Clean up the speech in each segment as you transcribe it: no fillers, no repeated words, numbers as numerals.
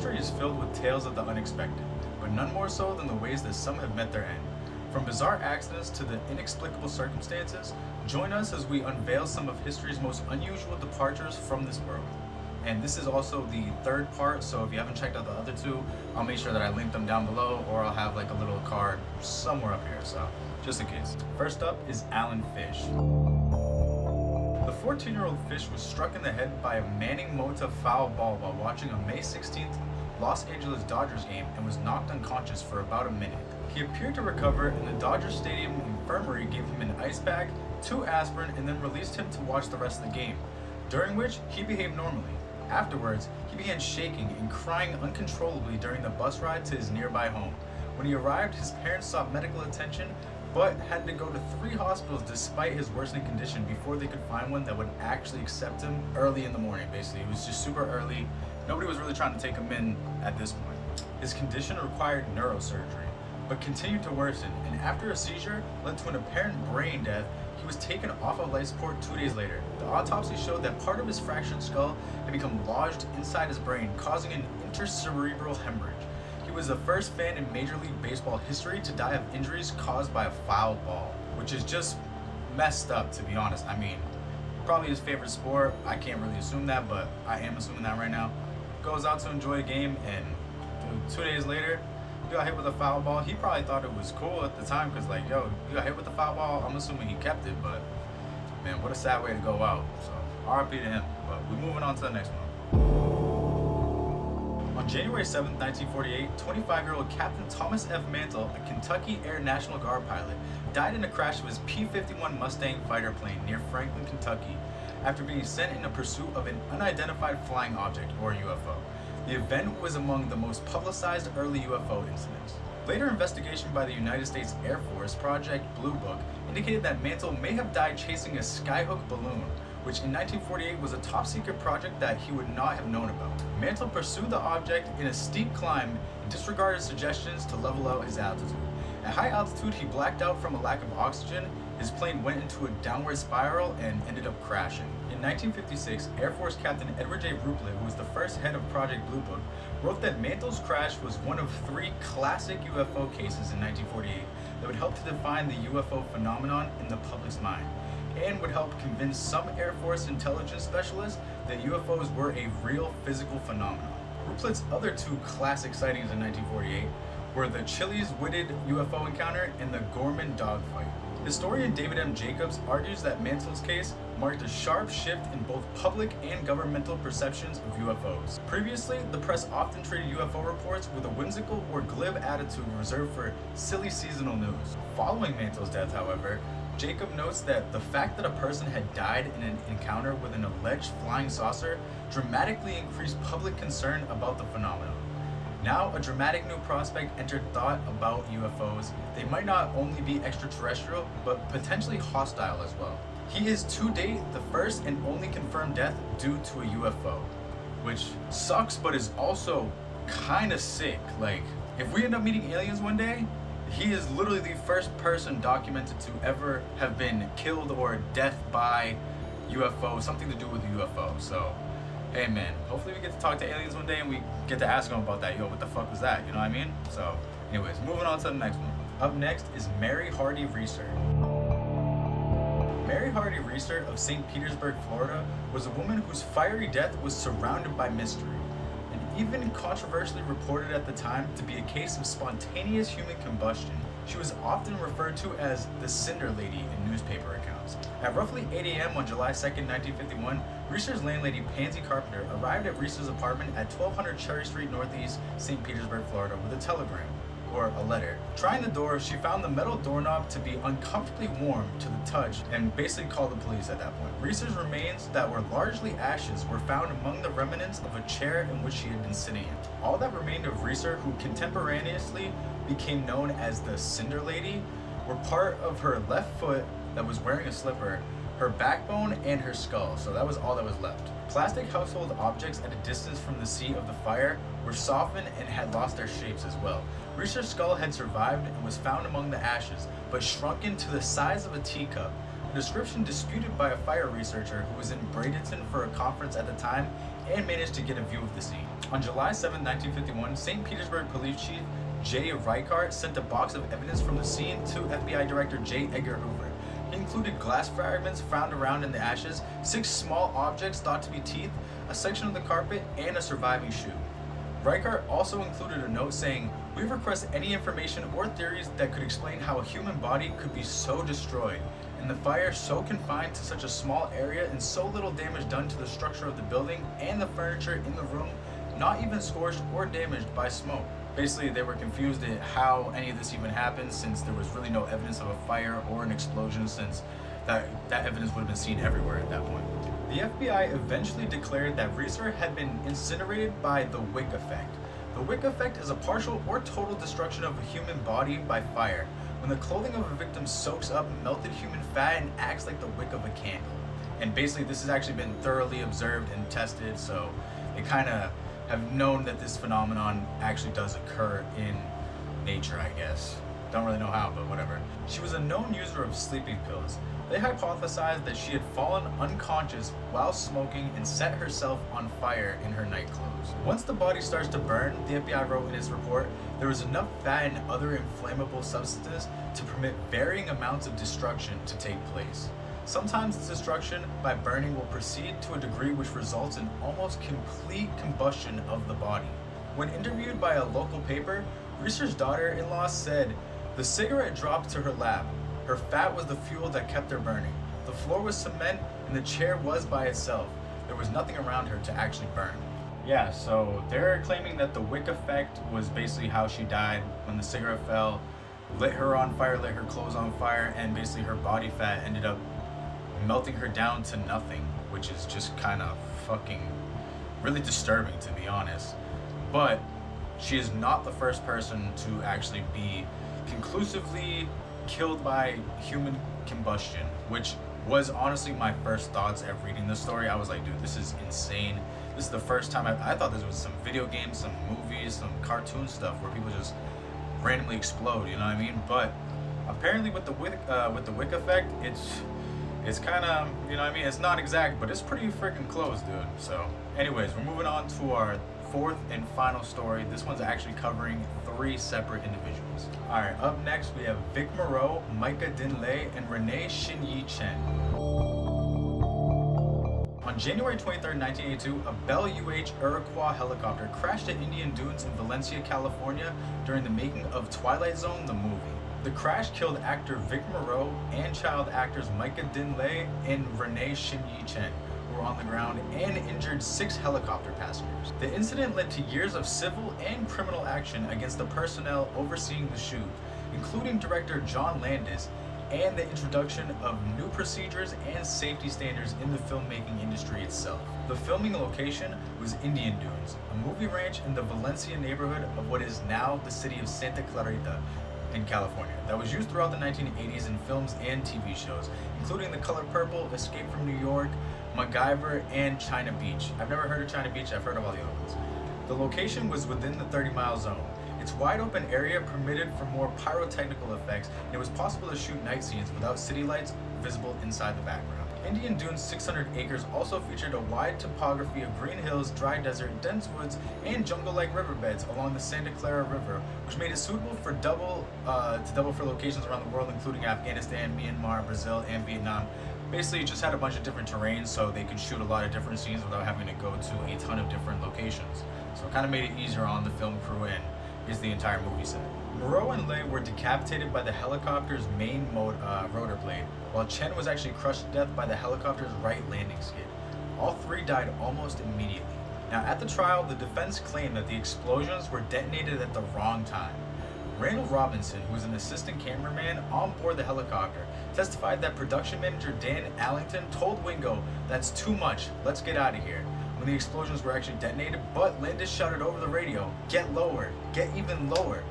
History is filled with tales of the unexpected, but none more so than the ways that some have met their end. From bizarre accidents to the inexplicable circumstances, join us as we unveil some of history's most unusual departures from this world. And this is also the third part, so if you haven't checked out the other two, I'll make sure that I link them down below, or I'll have like a little card somewhere up here, so just in case. First up is Alan Fish. The 14-year-old Fish was struck in the head by a Manning Mota foul ball while watching a May 16th Los Angeles Dodgers game and was knocked unconscious for about a minute. He appeared to recover, and the Dodger Stadium infirmary gave him an ice pack, 2 aspirin, and then released him to watch the rest of the game, during which he behaved normally. Afterwards, he began shaking and crying uncontrollably during the bus ride to his nearby home. When he arrived, his parents sought medical attention, but had to go to 3 hospitals despite his worsening condition before they could find one that would actually accept him early in the morning. Basically, it was just super early. Nobody was really trying to take him in at this point. His condition required neurosurgery, but continued to worsen, and after a seizure led to an apparent brain death, he was taken off of life support 2 days later. The autopsy showed that part of his fractured skull had become lodged inside his brain, causing an intercerebral hemorrhage. He was the first fan in Major League Baseball history to die of injuries caused by a foul ball, which is just messed up, to be honest. I mean, probably his favorite sport. I can't really assume that, but I am assuming that right now. Goes out to enjoy a game, and 2 days later, he got hit with a foul ball. He probably thought it was cool at the time, because like, yo, you got hit with the foul ball. I'm assuming he kept it, but man, what a sad way to go out. So RIP to him. But we're moving on to the next one. On January 7, 1948, 25-year-old Captain Thomas F. Mantell, a Kentucky Air National Guard pilot, died in a crash of his P-51 Mustang fighter plane near Franklin, Kentucky, after being sent in pursuit of an unidentified flying object, or UFO. The event was among the most publicized early UFO incidents. Later investigation by the United States Air Force Project Blue Book indicated that Mantell may have died chasing a skyhook balloon, which in 1948 was a top-secret project that he would not have known about. Mantell pursued the object in a steep climb and disregarded suggestions to level out his altitude. At high altitude, he blacked out from a lack of oxygen. His plane went into a downward spiral and ended up crashing. In 1956, Air Force Captain Edward J. Ruppelt, who was the first head of Project Blue Book, wrote that Mantell's crash was one of 3 classic UFO cases in 1948 that would help to define the UFO phenomenon in the public's mind, and would help convince some Air Force intelligence specialists that UFOs were a real physical phenomenon. Ruppelt's other 2 classic sightings in 1948 were the Chili's Whitted UFO encounter and the Gorman dogfight. Historian David M. Jacobs argues that Mantell's case marked a sharp shift in both public and governmental perceptions of UFOs. Previously, the press often treated UFO reports with a whimsical or glib attitude reserved for silly seasonal news. Following Mantell's death, however, Jacob notes that the fact that a person had died in an encounter with an alleged flying saucer dramatically increased public concern about the phenomenon. Now, a dramatic new prospect entered thought about UFOs. They might not only be extraterrestrial, but potentially hostile as well. He is to date the first and only confirmed death due to a UFO, which sucks, but is also kind of sick. Like, if we end up meeting aliens one day, he is literally the first person documented to ever have been killed or death by UFO, something to do with a UFO. So, hey man, hopefully we get to talk to aliens one day and we get to ask them about that. Yo, what the fuck was that? You know what I mean? So, anyways, moving on to the next one. Up next is Mary Hardy Reeser. Mary Hardy Reeser of St. Petersburg, Florida, was a woman whose fiery death was surrounded by mystery, and even controversially reported at the time to be a case of spontaneous human combustion. She was often referred to as the Cinder Lady in newspaper accounts. At roughly 8 a.m. on July 2nd, 1951, Reeser's landlady, Pansy Carpenter, arrived at Reeser's apartment at 1200 Cherry Street Northeast, St. Petersburg, Florida, with a telegram, or a letter. Trying the door, she found the metal doorknob to be uncomfortably warm to the touch and basically called the police at that point. Reeser's remains that were largely ashes were found among the remnants of a chair in which she had been sitting in. All that remained of Reeser, who contemporaneously became known as the Cinder Lady, were part of her left foot that was wearing a slipper, her backbone, and her skull. So that was all that was left. Plastic household objects at a distance from the seat of the fire were softened and had lost their shapes as well. Reeser's skull had survived and was found among the ashes, but shrunken to the size of a teacup. A description disputed by a fire researcher who was in Bradenton for a conference at the time and managed to get a view of the scene. On July 7, 1951, St. Petersburg Police Chief J. Reichardt sent a box of evidence from the scene to FBI Director J. Edgar Hoover. He included glass fragments found around in the ashes, 6 small objects thought to be teeth, a section of the carpet, and a surviving shoe. Reichardt also included a note saying, "We request any information or theories that could explain how a human body could be so destroyed, and the fire so confined to such a small area and so little damage done to the structure of the building and the furniture in the room, not even scorched or damaged by smoke." Basically, they were confused at how any of this even happened, since there was really no evidence of a fire or an explosion, since that evidence would have been seen everywhere at that point. The FBI eventually declared that Reeser had been incinerated by the wick effect. The wick effect is a partial or total destruction of a human body by fire, when the clothing of a victim soaks up melted human fat and acts like the wick of a candle. And basically, this has actually been thoroughly observed and tested, so they kind of have known that this phenomenon actually does occur in nature, I guess. Don't really know how, but whatever. She was a known user of sleeping pills. They hypothesized that she had fallen unconscious while smoking and set herself on fire in her night clothes. Once the body starts to burn, the FBI wrote in its report, there was enough fat and other inflammable substances to permit varying amounts of destruction to take place. Sometimes this destruction by burning will proceed to a degree which results in almost complete combustion of the body. When interviewed by a local paper, Reeser's daughter-in-law said, "The cigarette dropped to her lap. Her fat was the fuel that kept her burning. The floor was cement and the chair was by itself. There was nothing around her to actually burn." Yeah, so they're claiming that the wick effect was basically how she died when the cigarette fell, lit her on fire, lit her clothes on fire, and basically her body fat ended up melting her down to nothing, which is just kind of fucking really disturbing, to be honest. But she is not the first person to actually be conclusively killed by human combustion, which was honestly my first thoughts at reading this story. I was like, dude, this is insane. This is the first time I thought this was some video games, some movies, some cartoon stuff where people just randomly explode, you know what I mean? But apparently with the wick effect, it's kind of, you know what I mean, it's not exact, but it's pretty freaking close, dude. So anyways, we're moving on to our 4th and final story. This one's actually covering 3 separate individuals. All right, up next we have Vic Moreau, Micah Dinley, and Renee Shin-Yi Chen. On January 23, 1982, a Bell UH Iroquois helicopter crashed at Indian Dunes in Valencia, California during the making of Twilight Zone, the movie. The crash killed actor Vic Moreau and child actors Micah Dinley and Renee Shin-Yi Chen, who were on the ground, and injured 6 helicopter passengers. The incident led to years of civil and criminal action against the personnel overseeing the shoot, including director John Landis, and the introduction of new procedures and safety standards in the filmmaking industry itself. The filming location was Indian Dunes, a movie ranch in the Valencia neighborhood of what is now the city of Santa Clarita in California, that was used throughout the 1980s in films and TV shows, including The Color Purple, Escape from New York, MacGyver, and China Beach. I've never heard of China Beach, I've heard of all the other ones. The location was within the 30-mile zone. Its wide open area permitted for more pyrotechnical effects, and it was possible to shoot night scenes without city lights visible inside the background. Indian Dunes' 600 acres also featured a wide topography of green hills, dry desert, dense woods, and jungle-like riverbeds along the Santa Clara River, which made it suitable for double for locations around the world, including Afghanistan, Myanmar, Brazil, and Vietnam. Basically, it just had a bunch of different terrains, so they could shoot a lot of different scenes without having to go to a ton of different locations. So it kind of made it easier on the film crew and is the entire movie set. Moreau and Lay were decapitated by the helicopter's main rotor blade, while Chen was actually crushed to death by the helicopter's right landing skid. All 3 died almost immediately. Now, at the trial, the defense claimed that the explosions were detonated at the wrong time. Randall Robinson, who was an assistant cameraman on board the helicopter, testified that production manager Dan Allington told Wingo, "That's too much, let's get out of here," when the explosions were actually detonated, but Landis shouted over the radio, "Get lower, get even lower."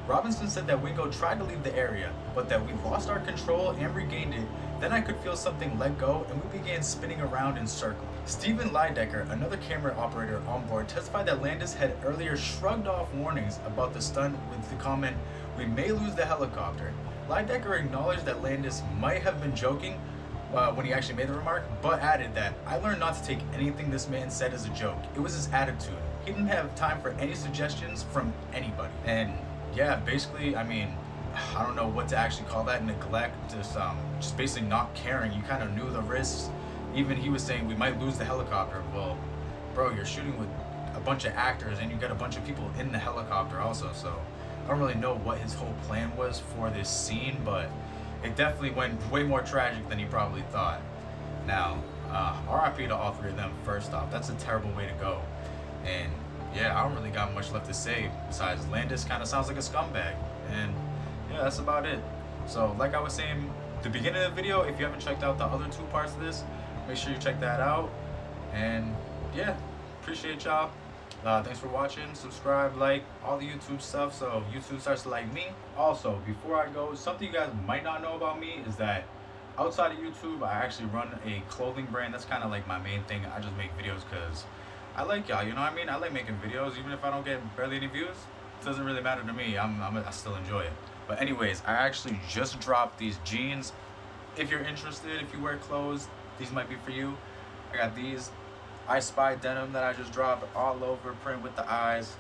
Robinson said that Wingo tried to leave the area, but that we lost our control and regained it. Then I could feel something let go and we began spinning around in circles. Stephen Lydecker, another camera operator on board, testified that Landis had earlier shrugged off warnings about the stunt with the comment, "We may lose the helicopter." Lydecker acknowledged that Landis might have been joking when he actually made the remark, but added that, "I learned not to take anything this man said as a joke. It was his attitude. He didn't have time for any suggestions from anybody. And yeah, basically, I mean, I don't know what to actually call that, neglect, just basically not caring. You kind of knew the risks. Even he was saying we might lose the helicopter. Well, bro, you're shooting with a bunch of actors and you got a bunch of people in the helicopter also, so I don't really know what his whole plan was for this scene, but it definitely went way more tragic than he probably thought. Now, RIP to all three of them, first off. That's a terrible way to go. And yeah, I don't really got much left to say besides Landis kind of sounds like a scumbag. And yeah, that's about it. So like I was saying at the beginning of the video, if you haven't checked out the other two parts of this, make sure you check that out. And yeah, appreciate y'all. Thanks for watching. Subscribe, like, all the YouTube stuff so YouTube starts to like me. Also, before I go, something you guys might not know about me is that outside of YouTube, I actually run a clothing brand. That's kind of like my main thing. I just make videos because I like y'all, you know what I mean? I like making videos. Even if I don't get barely any views, it doesn't really matter to me. I still enjoy it. But anyways, I actually just dropped these jeans. If you're interested, if you wear clothes, these might be for you. I got these I Spy denim that I just dropped, all over, print with the eyes.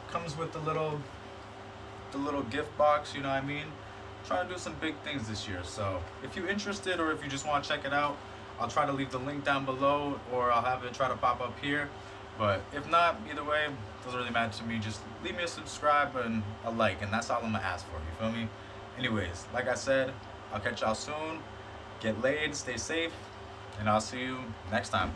Comes with the little gift box, you know what I mean? Trying to do some big things this year. So if you're interested or if you just want to check it out, I'll try to leave the link down below or I'll have it try to pop up here. But if not, either way, it doesn't really matter to me. Just leave me a subscribe and a like, and that's all I'm gonna ask for, you feel me? Anyways, like I said, I'll catch y'all soon. Get laid, stay safe, and I'll see you next time.